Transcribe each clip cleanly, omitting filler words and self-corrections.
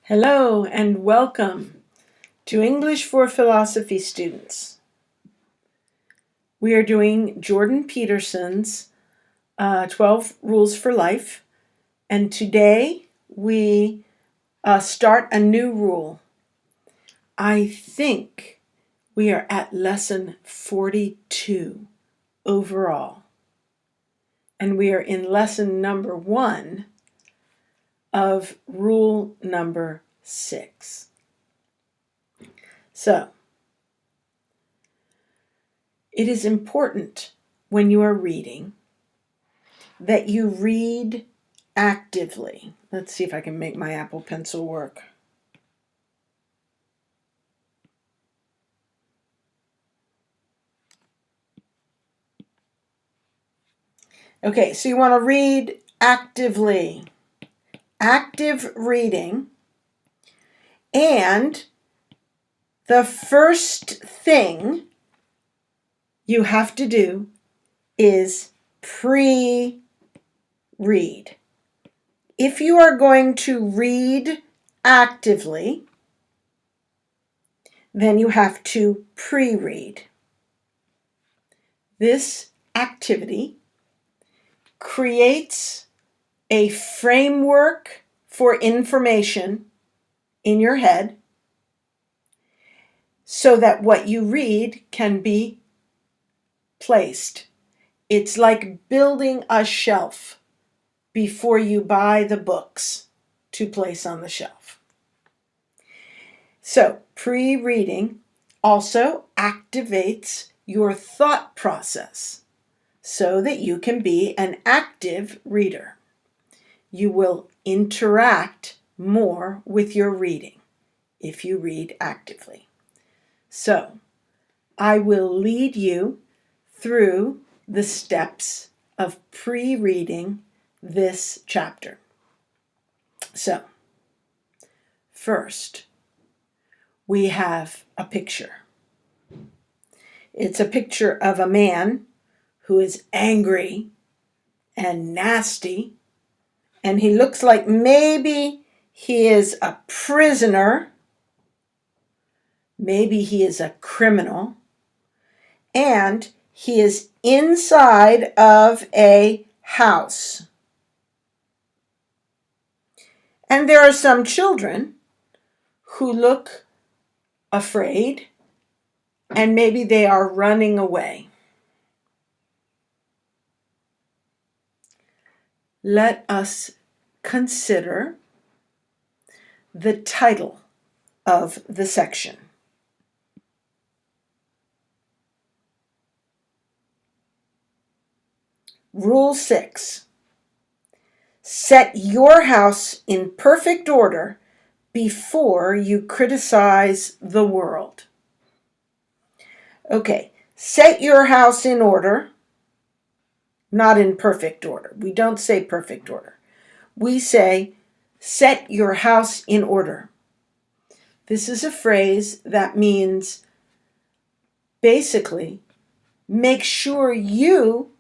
Hello and welcome to English for Philosophy students. We are doing Jordan Peterson's 12 Rules for Life, and today we start a new rule. I think we are at lesson 42 overall, and we are in lesson number 1 of rule number 6. So, it is important when you are reading that you read actively. Let's see if I can make my Apple Pencil work. Okay, so you want to read actively. Active reading. And the first thing you have to do is pre-read. If you are going to read actively, then you have to pre-read. This activity creates a framework for information in your head so that what you read can be placed. It's like building a shelf before you buy the books to place on the shelf. So, pre-reading also activates your thought process so that you can be an active reader. You will interact more with your reading if you read actively. So, I will lead you through the steps of pre-reading this chapter. So, first, we have a picture. It's a picture of a man who is angry and nasty, and he looks like maybe he is a prisoner, maybe he is a criminal, and he is inside of a house. And there are some children who look afraid, and maybe they are running away. Let us consider the title of the section. Rule 6. Set your house in perfect order before you criticize the world. Okay, set your house in order, not in perfect order. We don't say perfect order. We say set your house in order. This is a phrase that means basically make sure you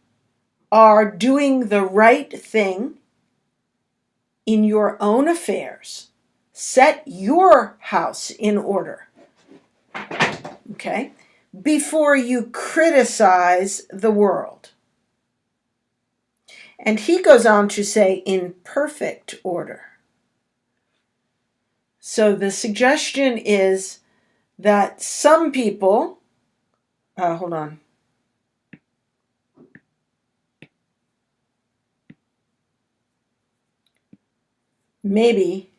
are doing the right thing in your own affairs. Set your house in order, okay, before you criticize the world. And he goes on to say in perfect order. So the suggestion is that some people, hold on. Maybe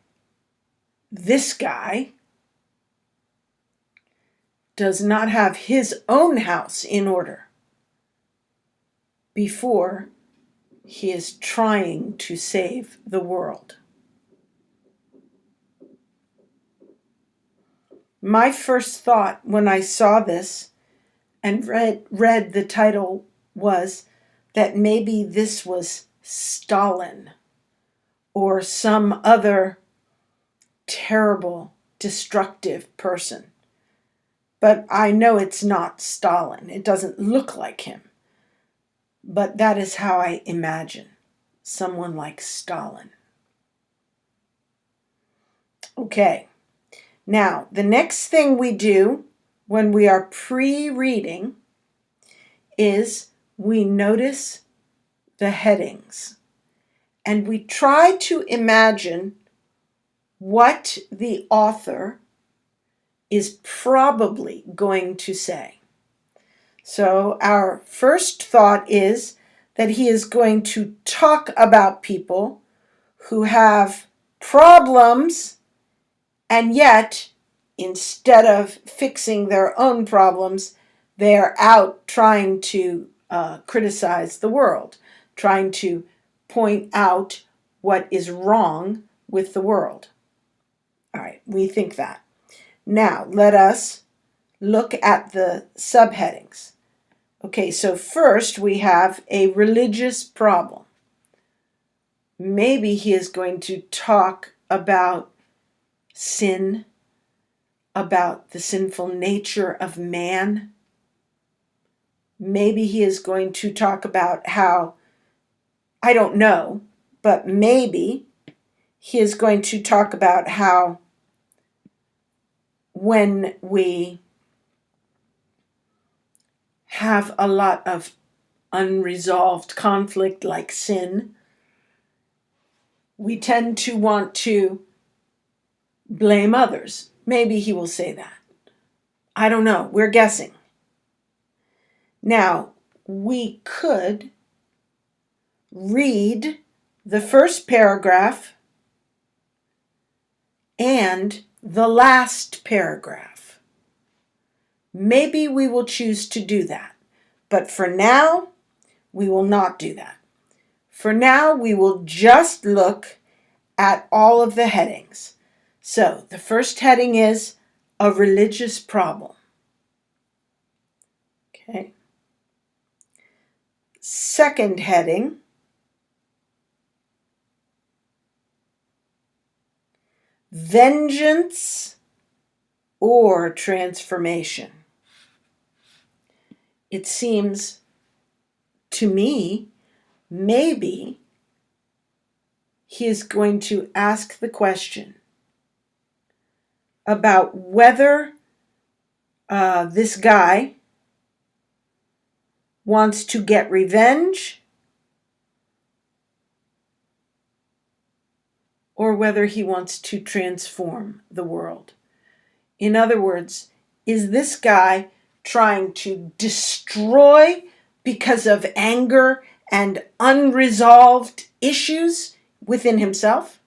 this guy does not have his own house in order before he is trying to save the world. My first thought when I saw this and read the title was that maybe this was Stalin or some other terrible, destructive person. But I know it's not Stalin. It doesn't look like him. But that is how I imagine someone like Stalin. Okay, now the next thing we do when we are pre-reading is we notice the headings and we try to imagine what the author is probably going to say. So our first thought is that he is going to talk about people who have problems, and yet instead of fixing their own problems, they're out trying to criticize the world, trying to point out what is wrong with the world. All right, we think that. Now, let us look at the subheadings. Okay, so first we have a religious problem. Maybe he is going to talk about sin, about the sinful nature of man. Maybe he is going to talk about how, I don't know, but maybe he is going to talk about how when we have a lot of unresolved conflict like sin, we tend to want to blame others. Maybe he will say that. I don't know. We're guessing. Now, we could read the first paragraph and the last paragraph. Maybe we will choose to do that. But for now, we will not do that. For now, we will just look at all of the headings. So the first heading is a religious problem. Okay. Second heading, vengeance or transformation. It seems to me maybe he is going to ask the question about whether this guy wants to get revenge or whether he wants to transform the world. In other words, is this guy trying to destroy because of anger and unresolved issues within himself?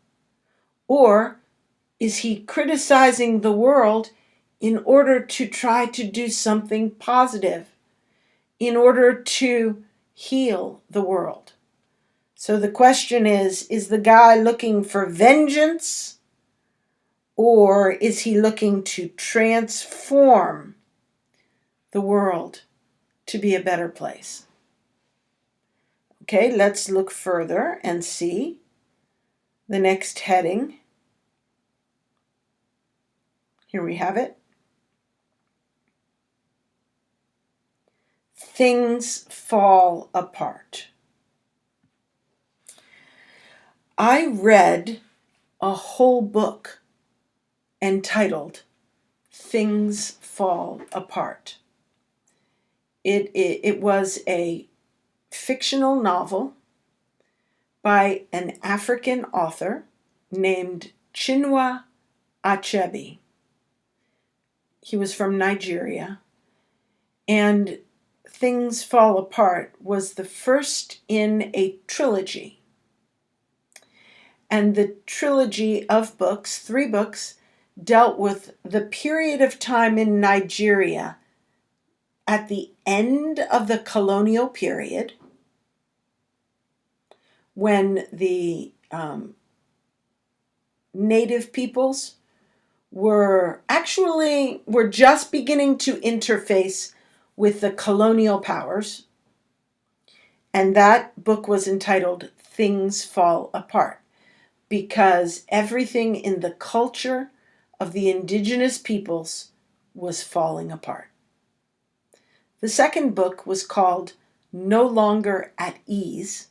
Or is he criticizing the world in order to try to do something positive, in order to heal the world? So the question is the guy looking for vengeance, or is he looking to transform the world to be a better place? Okay, let's look further and see the next heading. Here we have it. Things fall apart. I read a whole book entitled Things Fall Apart. It was a fictional novel by an African author named Chinua Achebe. He was from Nigeria, and Things Fall Apart was the first in a trilogy. And the trilogy of books, 3 books, dealt with the period of time in Nigeria at the end of the colonial period when the native peoples were just beginning to interface with the colonial powers. And that book was entitled Things Fall Apart, because everything in the culture of the indigenous peoples was falling apart. The second book was called No Longer at Ease,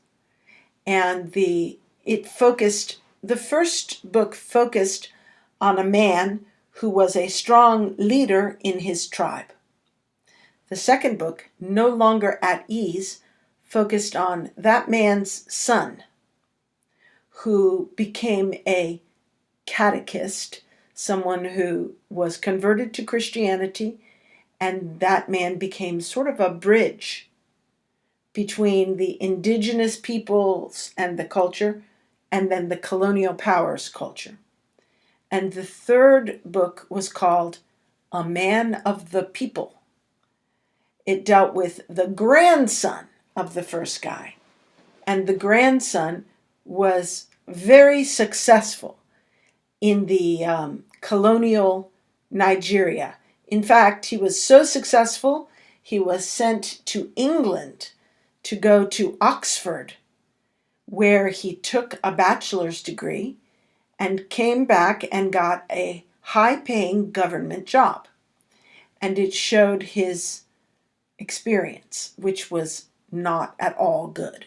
and the first book focused on a man who was a strong leader in his tribe. The second book, No Longer at Ease, focused on that man's son, who became a catechist, someone who was converted to Christianity, and that man became sort of a bridge between the indigenous peoples and the culture, and then the colonial powers culture. And the third book was called A Man of the People. It dealt with the grandson of the first guy. And the grandson was very successful in the colonial Nigeria. In fact, he was so successful, he was sent to England to go to Oxford, where he took a bachelor's degree and came back and got a high-paying government job. And it showed his experience, which was not at all good.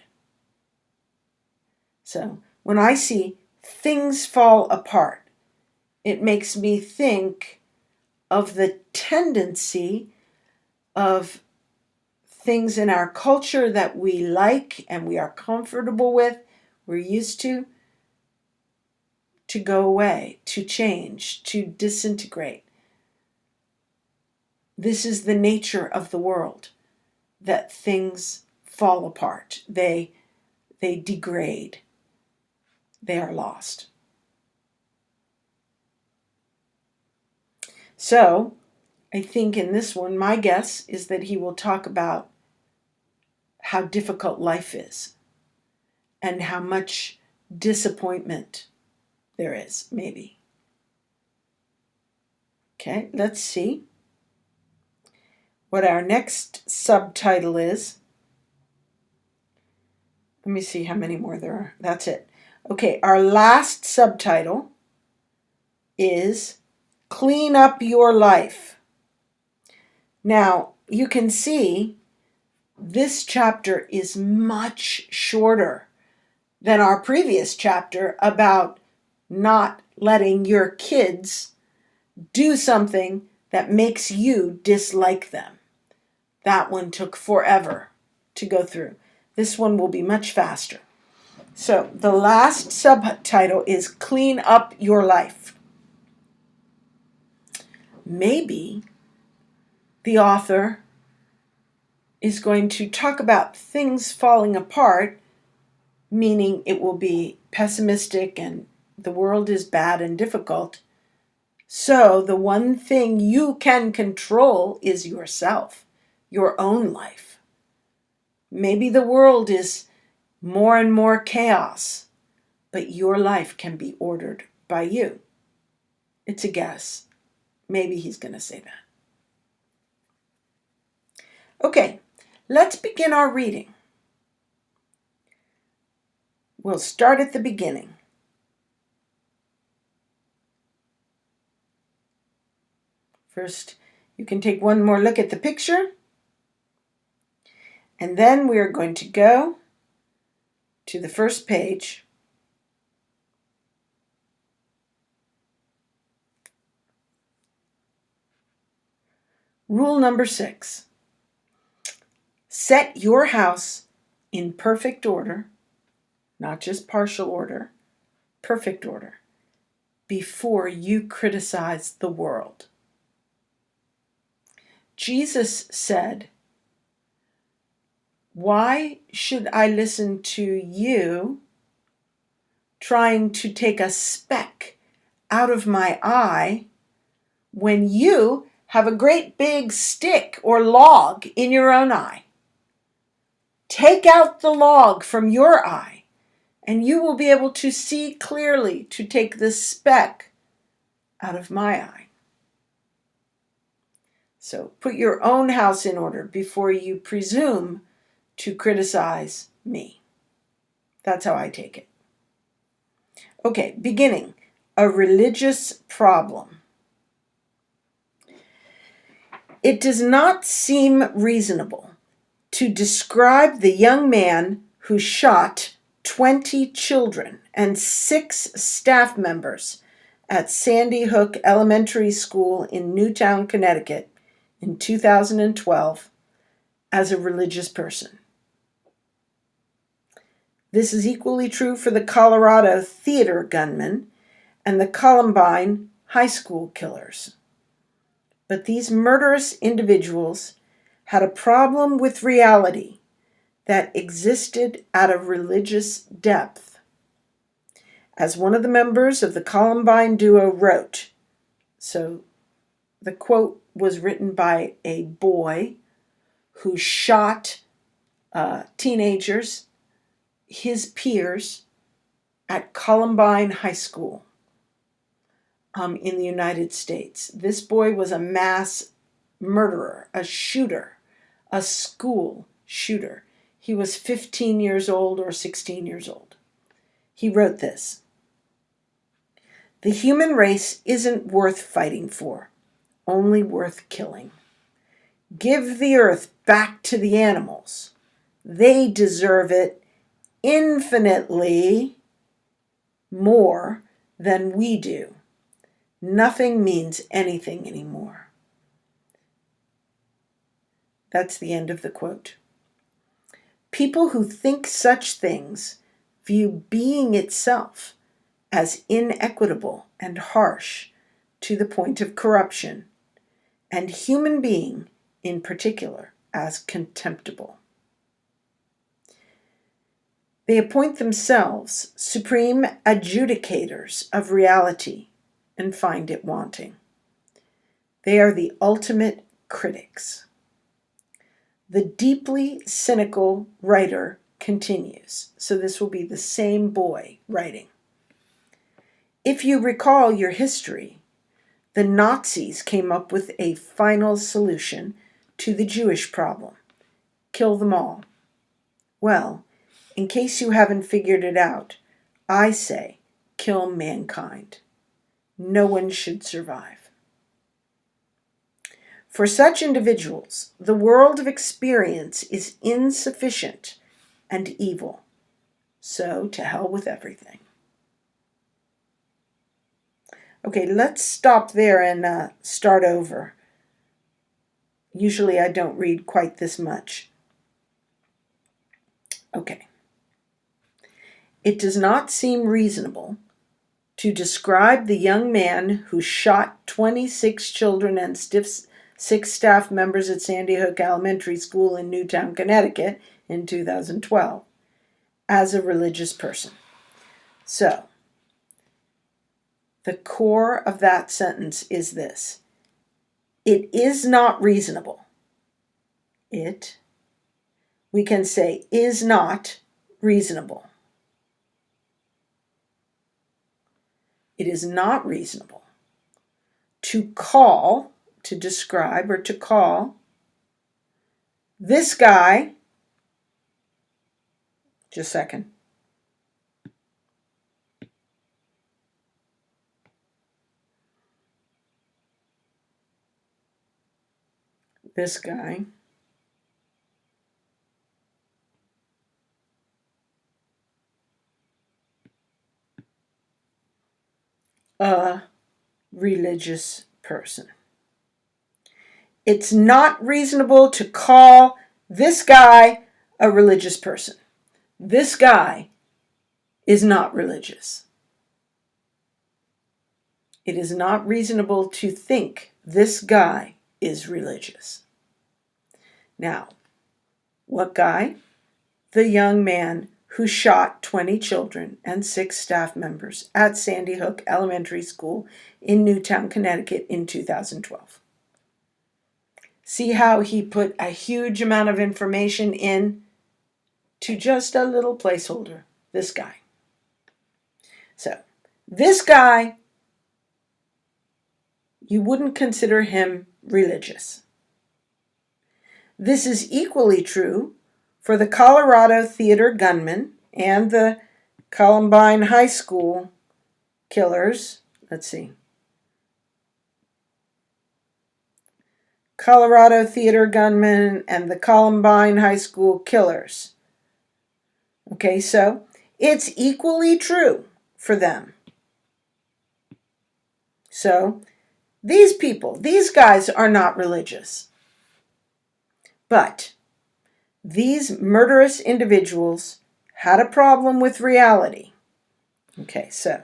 So when I see things fall apart, it makes me think of the tendency of things in our culture that we like and we are comfortable with, we're used to go away, to change, to disintegrate. This is the nature of the world, that things fall apart. They degrade. They are lost. So, I think in this one, my guess is that he will talk about how difficult life is and how much disappointment there is, maybe. Okay, let's see what our next subtitle is. Let me see how many more there are. That's it. Okay, our last subtitle is Clean Up Your Life. Now, you can see this chapter is much shorter than our previous chapter about not letting your kids do something that makes you dislike them. That one took forever to go through. This one will be much faster. So the last subtitle is Clean Up Your Life. Maybe the author is going to talk about things falling apart, meaning it will be pessimistic and the world is bad and difficult. So the one thing you can control is yourself, your own life. Maybe the world is more and more chaos, but your life can be ordered by you. It's a guess. Maybe he's going to say that. Okay, let's begin our reading. We'll start at the beginning. First, you can take one more look at the picture, and then we are going to go to the first page. Rule number 6. Set your house in perfect order, not just partial order, perfect order, before you criticize the world. Jesus said, "Why should I listen to you trying to take a speck out of my eye when you have a great big stick or log in your own eye? Take out the log from your eye, and you will be able to see clearly to take the speck out of my eye." So put your own house in order before you presume to criticize me. That's how I take it. Okay, beginning. A religious problem. It does not seem reasonable to describe the young man who shot 20 children and 6 staff members at Sandy Hook Elementary School in Newtown, Connecticut in 2012 as a religious person. This is equally true for the Colorado theater gunman and the Columbine high school killers. But these murderous individuals had a problem with reality that existed at a religious depth. As one of the members of the Columbine duo wrote, so the quote was written by a boy who shot teenagers, his peers, at Columbine High School in the United States. This boy was a mass murderer, a shooter, a school shooter. He was 15 years old or 16 years old. He wrote this: "The human race isn't worth fighting for, only worth killing. Give the earth back to the animals. They deserve it infinitely more than we do. Nothing means anything anymore." That's the end of the quote. People who think such things view being itself as inequitable and harsh to the point of corruption, and human being in particular as contemptible. They appoint themselves supreme adjudicators of reality and find it wanting. They are the ultimate critics. The deeply cynical writer continues. So this will be the same boy writing. If you recall your history, the Nazis came up with a final solution to the Jewish problem: kill them all. Well, in case you haven't figured it out, I say kill mankind. No one should survive. For such individuals, the world of experience is insufficient and evil. So to hell with everything. Okay, let's stop there and start over. Usually I don't read quite this much. Okay. It does not seem reasonable to describe the young man who shot 26 children and 6 staff members at Sandy Hook Elementary School in Newtown, Connecticut in 2012 as a religious person. So, the core of that sentence is this: it is not reasonable. We can say is not reasonable. It is not reasonable to describe or to call this guy, just a second, this guy a religious person. It's not reasonable to call this guy a religious person. This guy is not religious. It is not reasonable to think this guy is religious. Now, what guy? The young man who shot 20 children and 6 staff members at Sandy Hook Elementary School in Newtown, Connecticut in 2012. See how he put a huge amount of information in to just a little placeholder, this guy. So, this guy, you wouldn't consider him religious. This is equally true for the Colorado theater gunman and the Columbine High School killers. Let's see. Colorado theater gunman and the Columbine High School killers. Okay, so it's equally true for them. So these people, these guys are not religious. But these murderous individuals had a problem with reality. Okay, so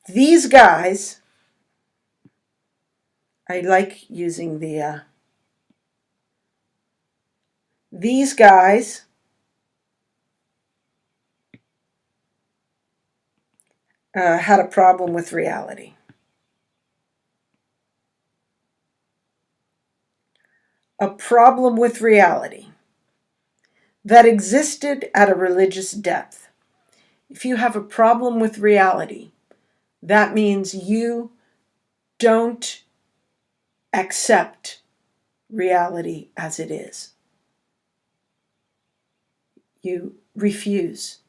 these guys, I like using these guys had a problem with reality. A problem with reality that existed at a religious depth. If you have a problem with reality, that means you don't accept reality as it is. You refuse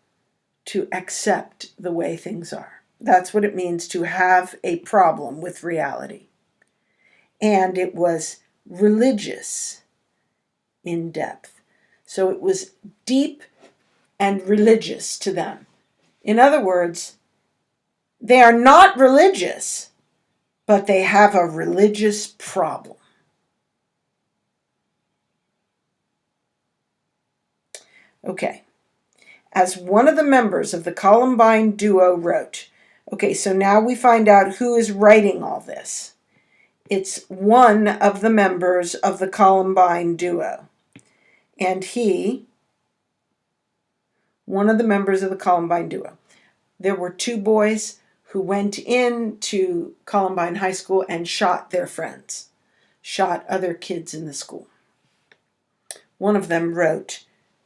to accept the way things are. That's what it means to have a problem with reality. And it was religious in depth. So it was deep and religious to them. In other words, they are not religious, but they have a religious problem. Okay. As one of the members of the Columbine duo wrote, okay, so now we find out who is writing all this. It's one of the members of the Columbine duo. And one of the members of the Columbine duo. There were two boys who went into Columbine High School and shot their friends, shot other kids in the school. One of them wrote,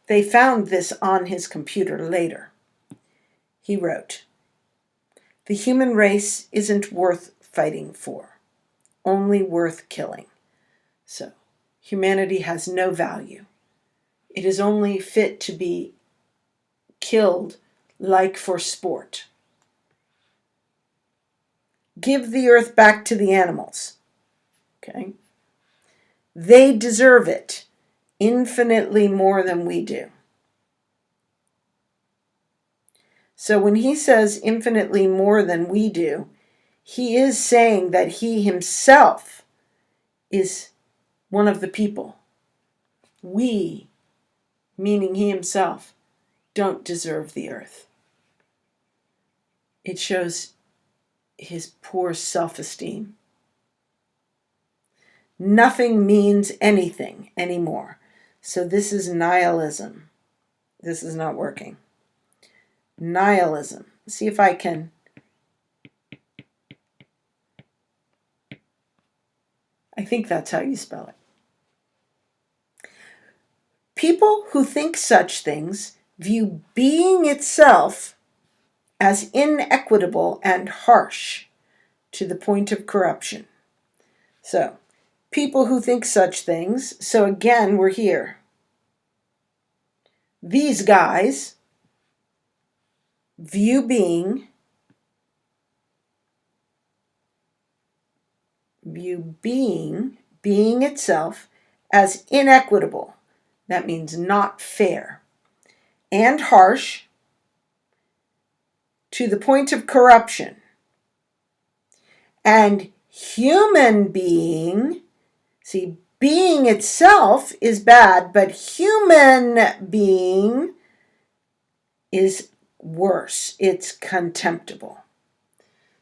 they found this on his computer later. He wrote, the human race isn't worth fighting for, only worth killing. So, humanity has no value. It is only fit to be killed like for sport. Give the earth back to the animals. Okay? They deserve it infinitely more than we do. So when he says infinitely more than we do, he is saying that he himself is one of the people. We, meaning he himself, don't deserve the earth. It shows his poor self-esteem. Nothing means anything anymore. So this is nihilism. This is not working. Nihilism. See if I can. I think that's how you spell it. People who think such things view being itself as inequitable and harsh to the point of corruption. So, people who think such things, so again, we're here. These guys view being itself as inequitable. That means not fair. And harsh to the point of corruption. And human being, see, being itself is bad, but human being is worse. It's contemptible.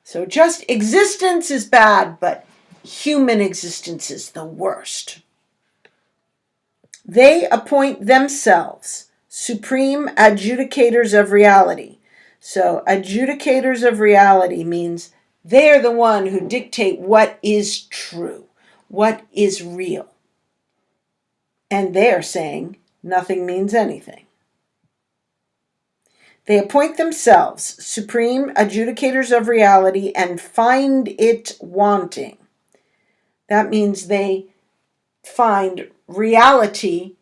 So just existence is bad, but human existence is the worst. They appoint themselves supreme adjudicators of reality. So adjudicators of reality means they are the one who dictate what is true, what is real. And they are saying nothing means anything. They appoint themselves supreme adjudicators of reality and find it wanting. That means they find reality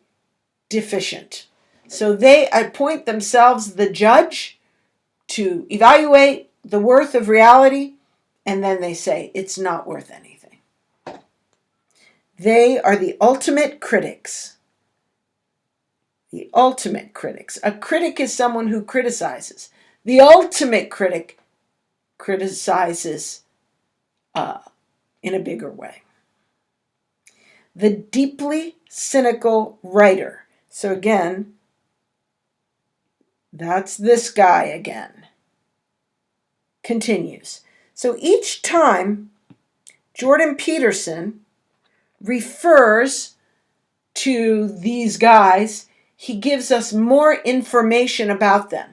deficient. So they appoint themselves the judge to evaluate the worth of reality, and then they say it's not worth anything. They are the ultimate critics. The ultimate critics. A critic is someone who criticizes. The ultimate critic criticizes in a bigger way. The deeply cynical writer. So again, that's this guy again. Continues. So each time Jordan Peterson refers to these guys, he gives us more information about them.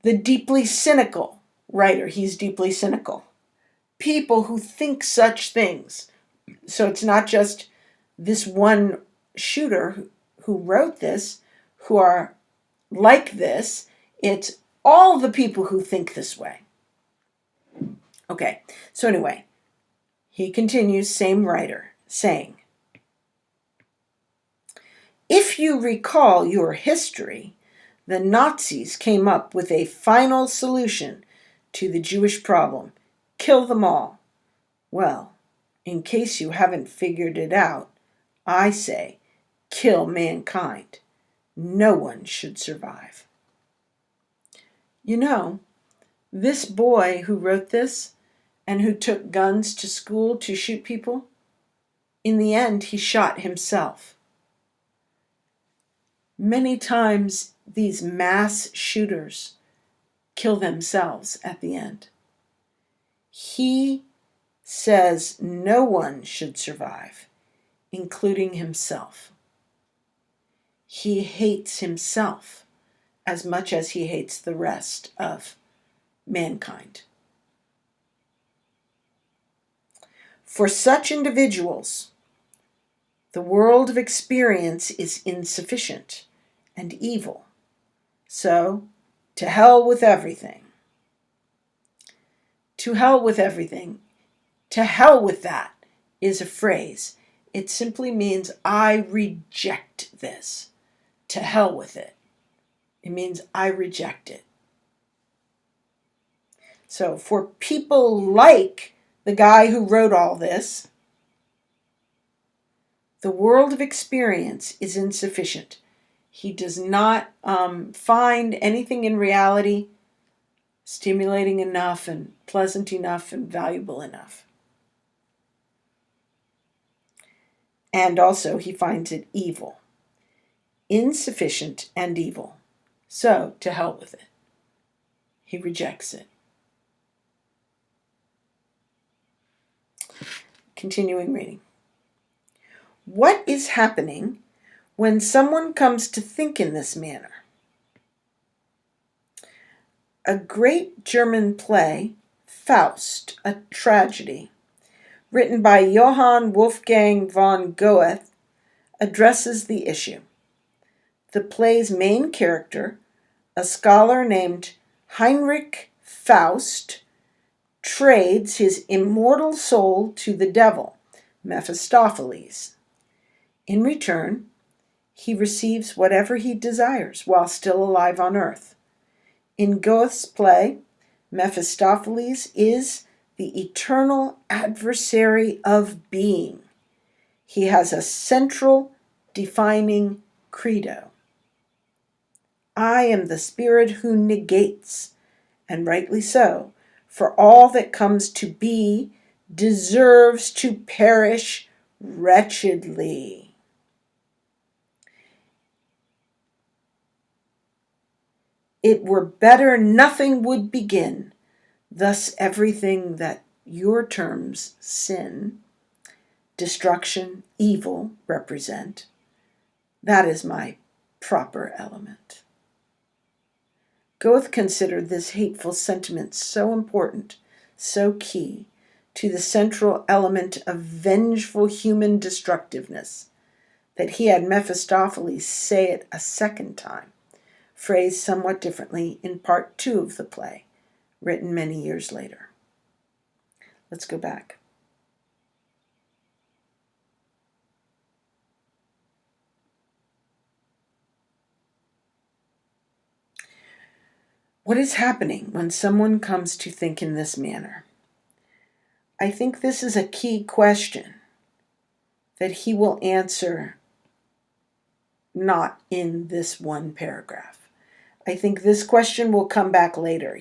The deeply cynical writer, he's deeply cynical. People who think such things. So it's not just this one shooter who wrote this, who are like this. It's all the people who think this way. Okay, so anyway, he continues, same writer, saying, if you recall your history, the Nazis came up with a final solution to the Jewish problem. Kill them all. Well, in case you haven't figured it out, I say, kill mankind. No one should survive. You know, this boy who wrote this and who took guns to school to shoot people, in the end, he shot himself. Many times, these mass shooters kill themselves at the end. He says no one should survive, including himself. He hates himself as much as he hates the rest of mankind. For such individuals, the world of experience is insufficient and evil. So, to hell with everything. To hell with everything. To hell with that is a phrase. It simply means I reject this. To hell with it. It means I reject it. So for people like the guy who wrote all this, the world of experience is insufficient. He does not find anything in reality stimulating enough and pleasant enough and valuable enough. And also he finds it evil. Insufficient and evil. So, to hell with it. He rejects it. Continuing reading. What is happening when someone comes to think in this manner? A great German play, Faust, a tragedy, written by Johann Wolfgang von Goethe, addresses the issue. The play's main character, a scholar named Heinrich Faust, trades his immortal soul to the devil, Mephistopheles. In return, he receives whatever he desires while still alive on earth. In Goethe's play, Mephistopheles is the eternal adversary of being. He has a central defining credo. I am the spirit who negates, and rightly so, for all that comes to be deserves to perish wretchedly. It were better nothing would begin. Thus everything that your terms sin, destruction, evil represent, that is my proper element. Goethe considered this hateful sentiment so important, so key, to the central element of vengeful human destructiveness, that he had Mephistopheles say it a second time, phrased somewhat differently in part 2 of the play, written many years later. Let's go back. What is happening when someone comes to think in this manner? I think this is a key question that he will answer not in this one paragraph. I think this question will come back later.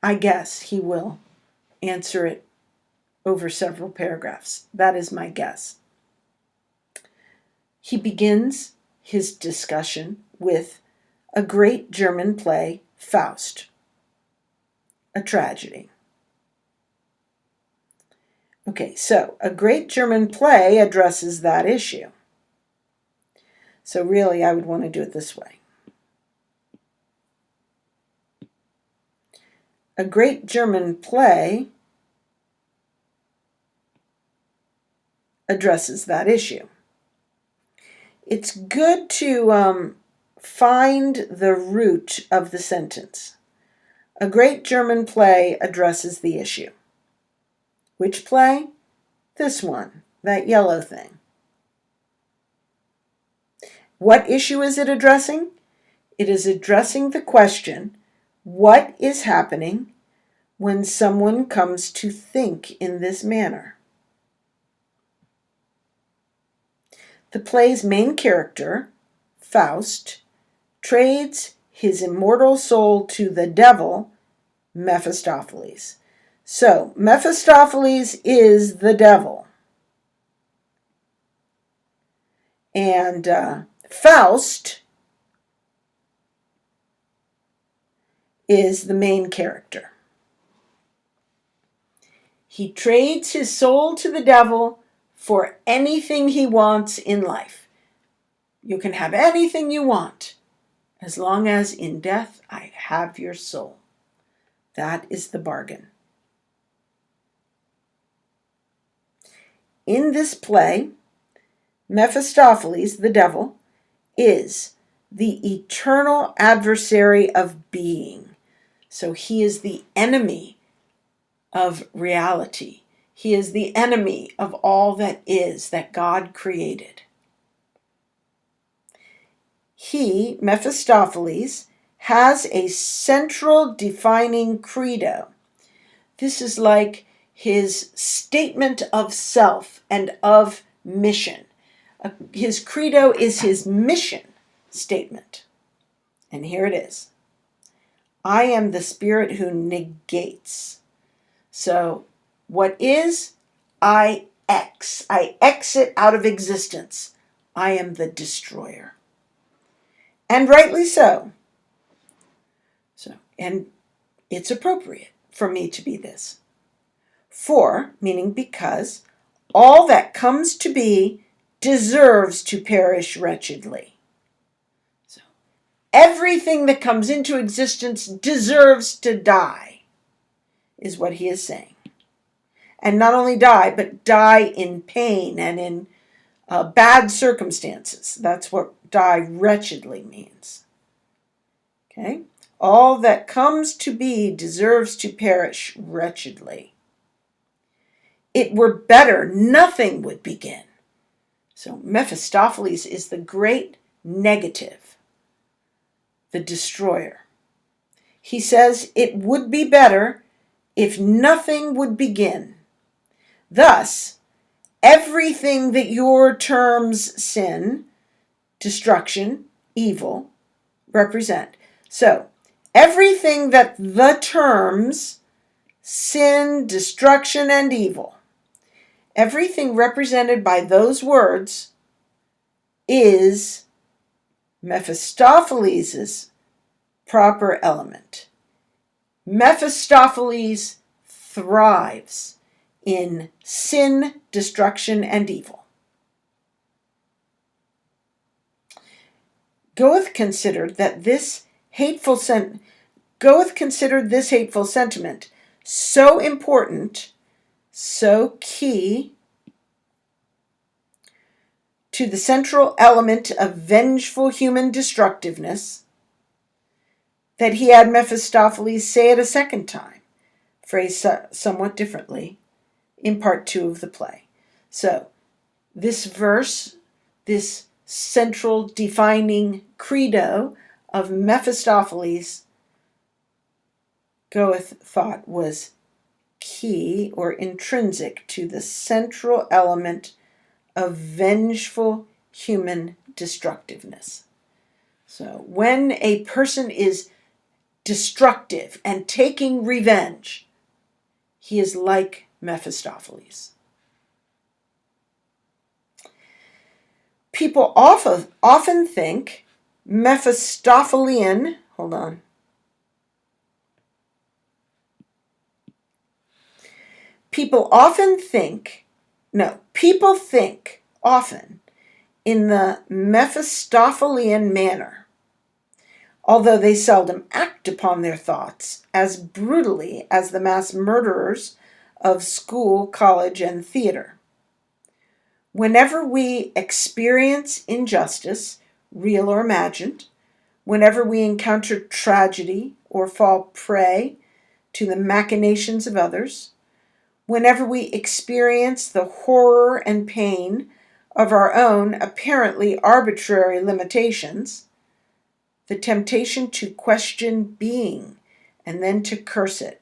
I guess he will answer it over several paragraphs. That is my guess. He begins his discussion with a great German play, Faust, a tragedy. Okay, so a great German play addresses that issue. So really, I would want to do it this way. A great German play addresses that issue. It's good to find the root of the sentence. A great German play addresses the issue. Which play? This one, that yellow thing. What issue is it addressing? It is addressing the question, what is happening when someone comes to think in this manner? The play's main character, Faust, trades his immortal soul to the devil, Mephistopheles. So, Mephistopheles is the devil. And Faust is the main character. He trades his soul to the devil for anything he wants in life. You can have anything you want, as long as in death I have your soul. That is the bargain. In this play, Mephistopheles, the devil, is the eternal adversary of being. So he is the enemy of reality. He is the enemy of all that is, that God created. He, Mephistopheles, has a central defining credo. This is like his statement of self and of mission. His credo is his mission statement. And here it is. I am the spirit who negates. So what is, I exit out of existence. I am the destroyer. And rightly so. And it's appropriate for me to be this. For, meaning because, all that comes to be deserves to perish wretchedly. So, everything that comes into existence deserves to die, is what he is saying. And not only die, but die in pain and in bad circumstances. That's what die wretchedly means. Okay? All that comes to be deserves to perish wretchedly. It were better nothing would begin. So Mephistopheles is the great negative, the destroyer. He says it would be better if nothing would begin. Thus, everything that your terms sin, destruction, evil, represent. So, everything that the terms sin, destruction, and evil, everything represented by those words is Mephistopheles' proper element. Mephistopheles thrives in sin, destruction, and evil. Goethe considered this hateful sentiment so important, so key to the central element of vengeful human destructiveness, that he had Mephistopheles say it a second time, phrased somewhat differently, in part 2 of the play. So, this verse, this central defining credo of Mephistopheles, Goethe thought was key or intrinsic to the central element of vengeful human destructiveness. So when a person is destructive, and taking revenge. He is like Mephistopheles. People often think Mephistophelian, hold on. People think often in the Mephistophelian manner, although they seldom act upon their thoughts as brutally as the mass murderers of school, college, and theater. Whenever we experience injustice, real or imagined, whenever we encounter tragedy or fall prey to the machinations of others, whenever we experience the horror and pain of our own apparently arbitrary limitations, the temptation to question being and then to curse it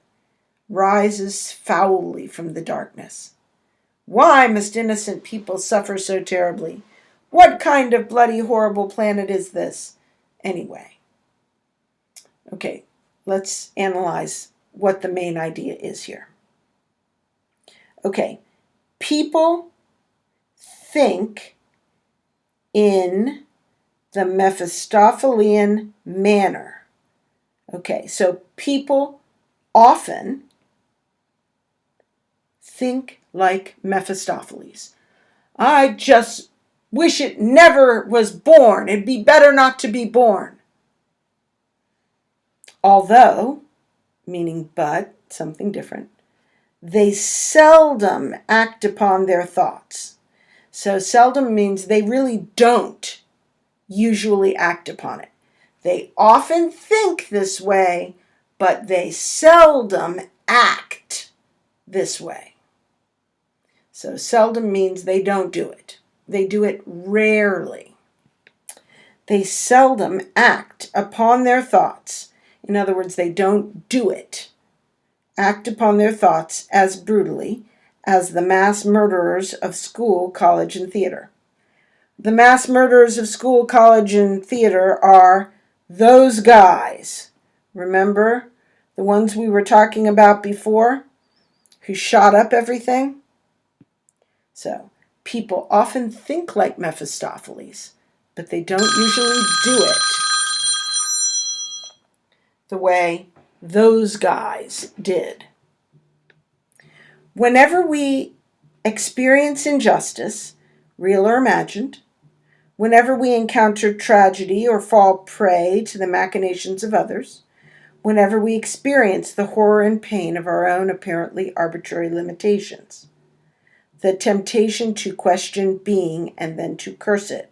rises foully from the darkness. Why must innocent people suffer so terribly? What kind of bloody, horrible planet is this, anyway? Okay, let's analyze what the main idea is here. Okay, people think in the Mephistophelian manner. Okay, so people often think like Mephistopheles. I just wish it never was born. It'd be better not to be born. Although, meaning but, something different, they seldom act upon their thoughts. So seldom means they really don't usually act upon it. They often think this way, but they seldom act this way. So seldom means they don't do it. They do it rarely. They seldom act upon their thoughts. In other words, they don't do it. Act upon their thoughts as brutally as the mass murderers of school, college, and theater. The mass murderers of school, college, and theater are those guys. Remember the ones we were talking about before who shot up everything? So, people often think like Mephistopheles, but they don't usually do it the way those guys did. Whenever we experience injustice, real or imagined, whenever we encounter tragedy or fall prey to the machinations of others, whenever we experience the horror and pain of our own apparently arbitrary limitations, the temptation to question being and then to curse it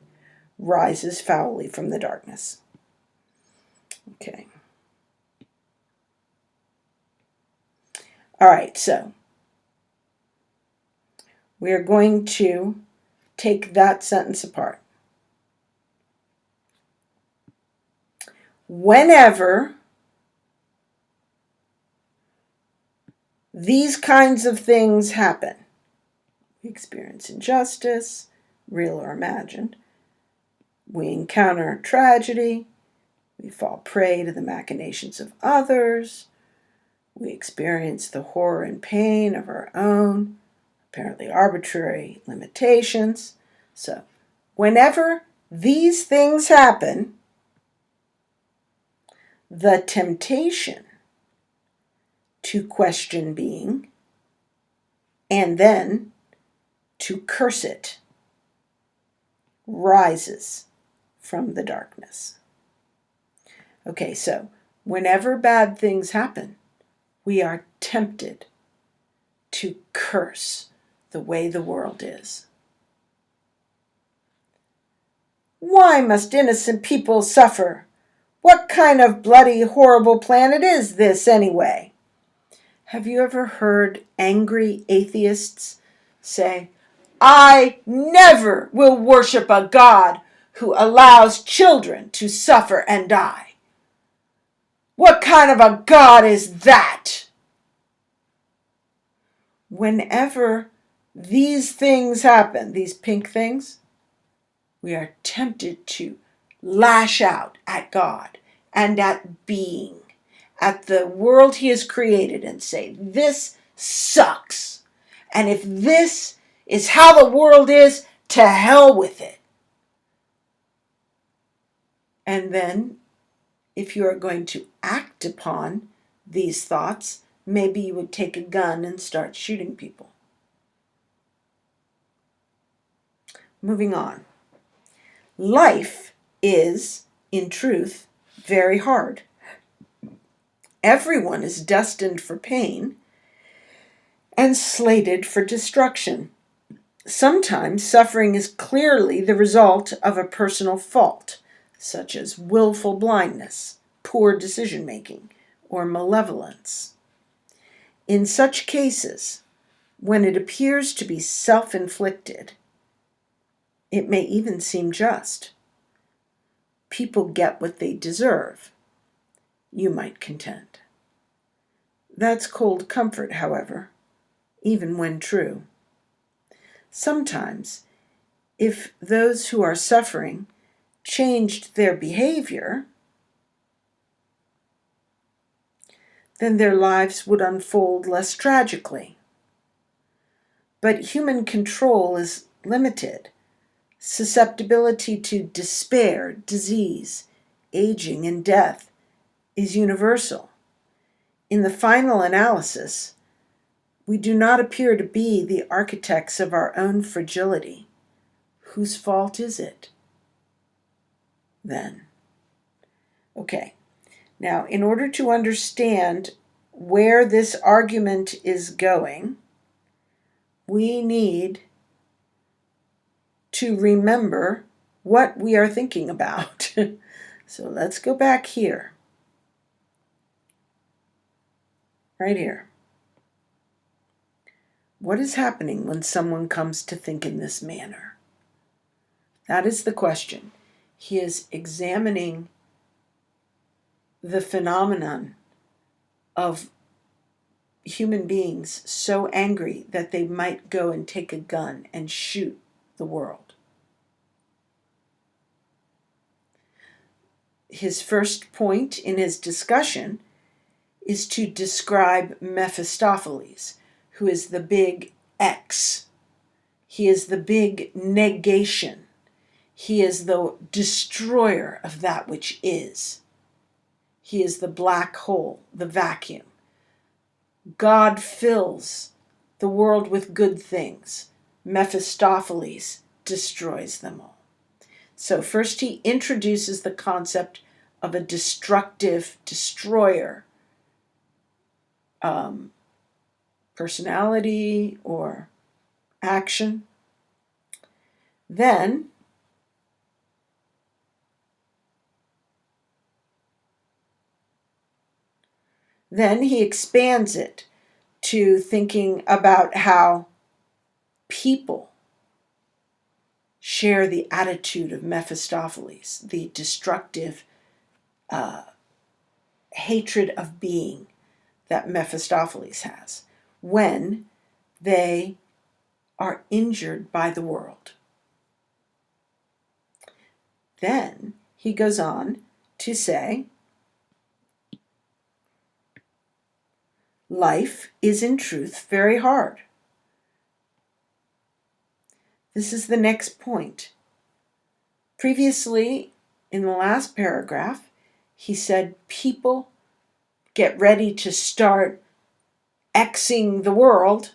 rises foully from the darkness. Okay. All right, so we are going to take that sentence apart. Whenever these kinds of things happen, we experience injustice, real or imagined, we encounter tragedy, we fall prey to the machinations of others, we experience the horror and pain of our own apparently arbitrary limitations. So, whenever these things happen, the temptation to question being and then to curse it rises from the darkness. Okay, so whenever bad things happen, we are tempted to curse the way the world is. Why must innocent people suffer? What kind of bloody, horrible planet is this, anyway? Have you ever heard angry atheists say, I never will worship a God who allows children to suffer and die? What kind of a God is that? Whenever these things happen, these pink things, we are tempted to lash out at God and at being at the world he has created and say, this sucks. And if this is how the world is, to hell with it. And then, if you are going to act upon these thoughts, maybe you would take a gun and start shooting people. Moving on. Life is, in truth, very hard. Everyone is destined for pain and slated for destruction. Sometimes suffering is clearly the result of a personal fault, such as willful blindness, poor decision-making, or malevolence. In such cases, when it appears to be self-inflicted, it may even seem just. People get what they deserve, you might contend. That's cold comfort, however, even when true. Sometimes, if those who are suffering changed their behavior, then their lives would unfold less tragically. But human control is limited. Susceptibility to despair, disease, aging, and death is universal. In the final analysis, we do not appear to be the architects of our own fragility. Whose fault is it, then? Okay, now in order to understand where this argument is going, we need to remember what we are thinking about. So let's go back here. Right here. What is happening when someone comes to think in this manner? That is the question. He is examining the phenomenon of human beings so angry that they might go and take a gun and shoot the world. His first point in his discussion is to describe Mephistopheles, who is the big X. He is the big negation. He is the destroyer of that which is. He is the black hole, the vacuum. God fills the world with good things. Mephistopheles destroys them all. So first he introduces the concept of a destructive destroyer, personality or action. Then he expands it to thinking about how people share the attitude of Mephistopheles, the destructive hatred of being that Mephistopheles has when they are injured by the world. Then he goes on to say, life is in truth very hard. This is the next point. Previously, in the last paragraph, he said people get ready to start Xing the world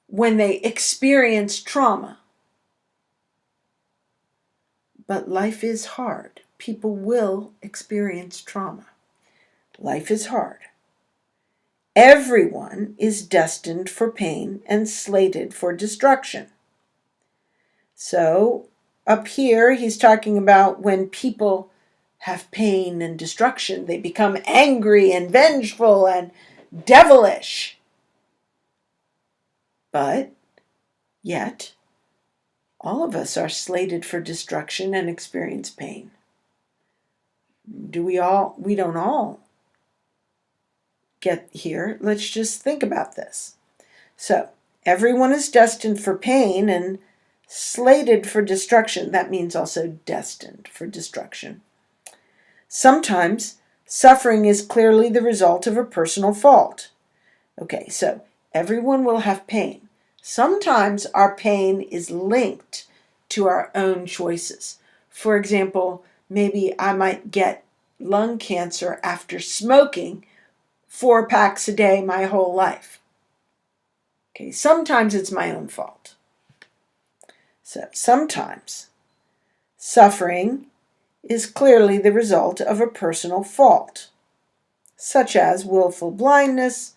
when they experience trauma. But life is hard. People will experience trauma. Life is hard. Everyone is destined for pain and slated for destruction. So, up here, he's talking about when people have pain and destruction, they become angry and vengeful and devilish. But, yet, all of us are slated for destruction and experience pain. We don't all get here. Let's just think about this. So, everyone is destined for pain and slated for destruction. That means also destined for destruction. Sometimes Suffering is clearly the result of a personal fault. Okay, so everyone will have pain. Sometimes our pain is linked to our own choices. For example, maybe I might get lung cancer after smoking 4 packs a day my whole life. Okay, sometimes it's my own fault. So sometimes suffering is clearly the result of a personal fault, such as willful blindness.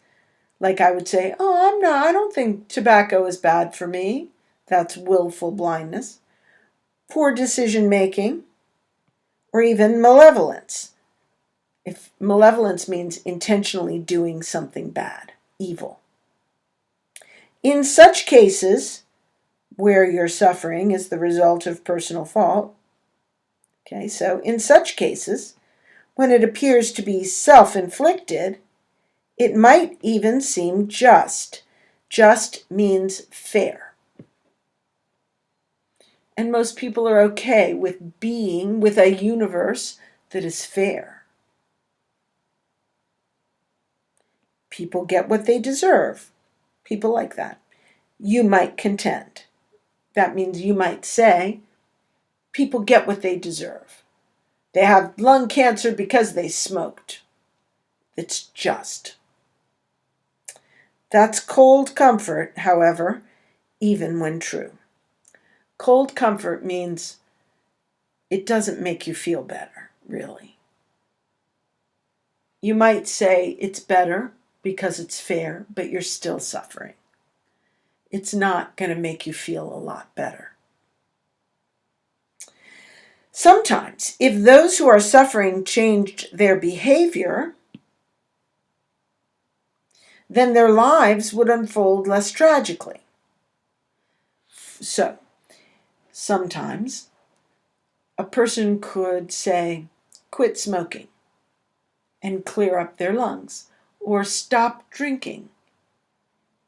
Like I would say, oh, I don't think tobacco is bad for me. That's willful blindness. Poor decision making, or even malevolence. If malevolence means intentionally doing something bad, evil. In such cases, where your suffering is the result of personal fault, okay, so in such cases, when it appears to be self-inflicted, it might even seem just. Just means fair. And most people are okay with being with a universe that is fair. People get what they deserve. People like that. You might contend. That means you might say, people get what they deserve. They have lung cancer because they smoked. It's just. That's cold comfort, however, even when true. Cold comfort means it doesn't make you feel better, really. You might say it's better because it's fair, but you're still suffering. It's not going to make you feel a lot better. Sometimes, if those who are suffering changed their behavior, then their lives would unfold less tragically. So, sometimes a person could say, quit smoking and clear up their lungs, or stop drinking,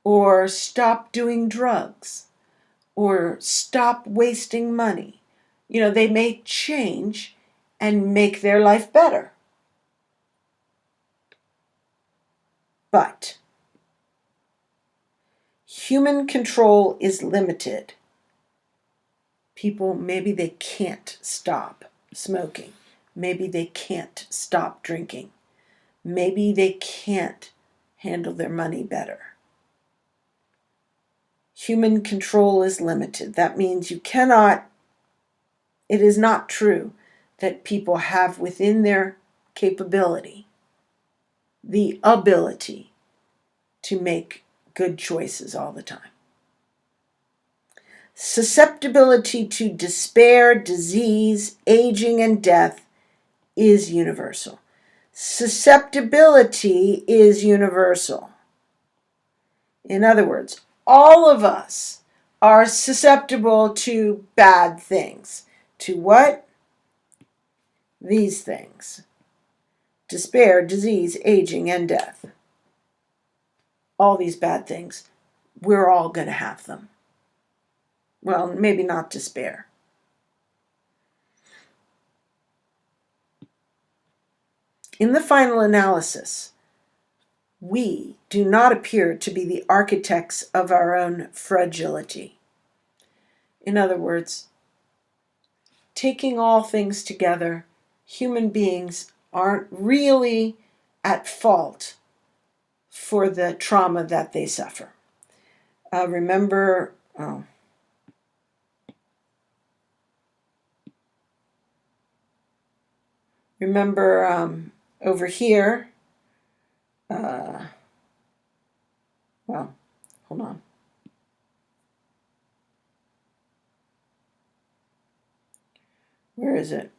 or stop doing drugs, or stop wasting money. They may change and make their life better. But human control is limited. People, maybe they can't stop smoking. Maybe they can't stop drinking. Maybe they can't handle their money better. Human control is limited. That means it is not true that people have within their capability the ability to make good choices all the time. Susceptibility to despair, disease, aging, and death is universal. Susceptibility is universal. In other words, all of us are susceptible to bad things. To what? These things. Despair, disease, aging, and death. All these bad things. We're all going to have them. Well, maybe not despair. In the final analysis, we do not appear to be the architects of our own fragility. In other words, taking all things together, human beings aren't really at fault for the trauma that they suffer. Remember over here, hold on. Where is it?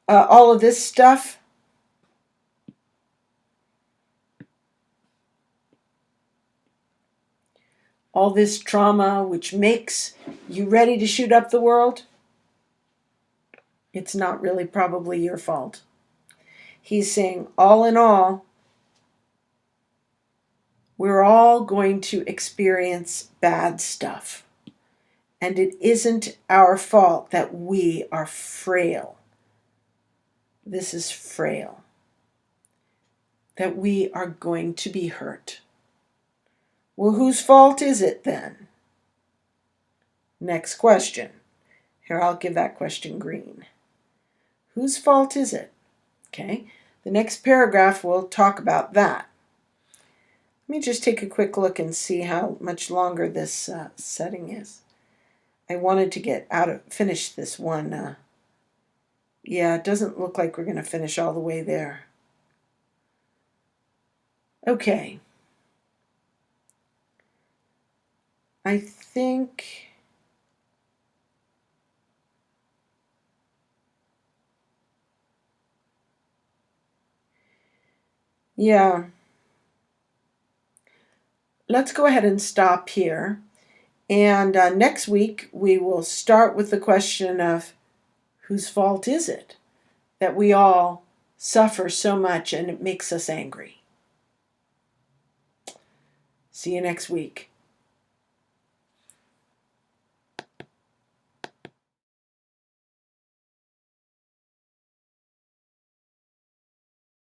All of this stuff, all this trauma which makes you ready to shoot up the world, it's not really probably your fault. He's saying, all in all, we're all going to experience bad stuff. And it isn't our fault that we are frail. this is frail, that we are going to be hurt. Well, whose fault is it then? Next question. Here, I'll give that question green. Whose fault is it? Okay, the next paragraph will talk about that. Let me just take a quick look and see how much longer this setting is. I wanted to finish this one. Yeah, it doesn't look like we're going to finish all the way there. Okay. I think... Yeah. Let's go ahead and stop here. And next week, we will start with the question of whose fault is it that we all suffer so much and it makes us angry? See you next week.